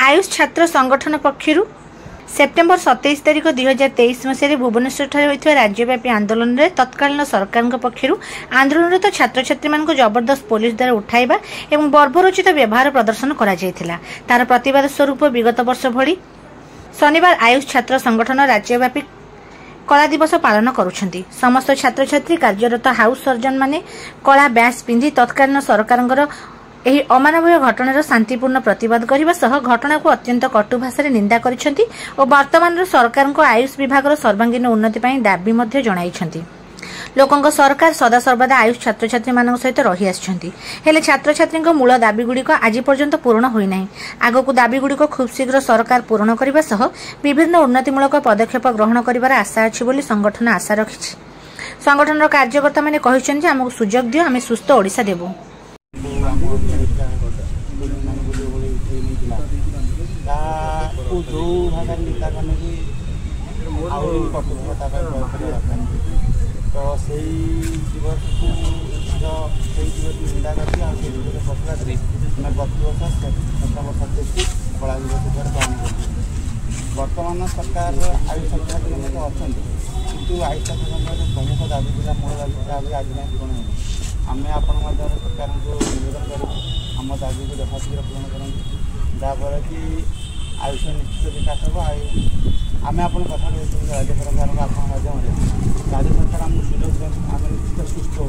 आयुष छात्र संगठन पक्षर सेप्टेम्बर 27 तारिख 2023 मसीह भुवनेश्वर होता राज्यव्यापी आंदोलन में तत्कालीन सरकार पक्षर आंदोलनरत छात्र छात्री मान जबरदस्त पुलिस द्वारा उठाइबा एवं बर्बरोचित व्यवहार प्रदर्शन करा जायथिला। तार प्रतिवाद स्वरूप विगत वर्ष भली शनिवार आयुष छात्र संगठन राज्यव्यापी कला दिवस पालन करुछंती। समस्त छात्र छात्री कार्यरत हाउस सर्जन माने कला बैच पिंधि तत्कालीन सरकार एही अमानवीय घटनार शांतिपूर्ण प्रतिवाद करने सह घटना को अत्यंत कटु भाषा निंदा करिसेंती और वर्तमान सरकार को आयुष विभाग सर्वांगीन उन्नति दाबी जणाइछंती। लोकंक सरकार सदासर्वदा आयुष छात्र छात्री मान सहित रही आछंती, हेले छात्र छात्री मूल दाबी गुड़िक आज पर्यंत पूर्ण होई नाही। आगकू दाबी गुड़िक खूब शीघ्र सरकार पूर्ण करने सह विभिन्न उन्नतिमूलक पदक्षेप ग्रहण करिवार आशा अछि बोली संगठन आशा रखिछि। संगठनर कार्यकर्ता माने कहिसेंती हमकु सुजोग दियो, आमे सुस्थ ओडिशा देबो। तो से दिवस निंदा करके मैं 32 सेप्टेम्बर 27 कला दिवस द्वारा पालन कर। वर्तमान सरकार आयुष छात्र छात्री अच्छा किंतु आयुष छात्र छात्री प्रमुख दाबी था मूल दाबी आज ना पूर्ण हो। आम आपण सरकार को निवेदन कर आम दाबी को यथाशीघ्र पूर्ण करें जहाँफल कि आयुष निश्चित विकास हो। आम आप कथा राज्य सरकार राज्य सरकार आम सुजोग आम निश्चित सुस्थ हो।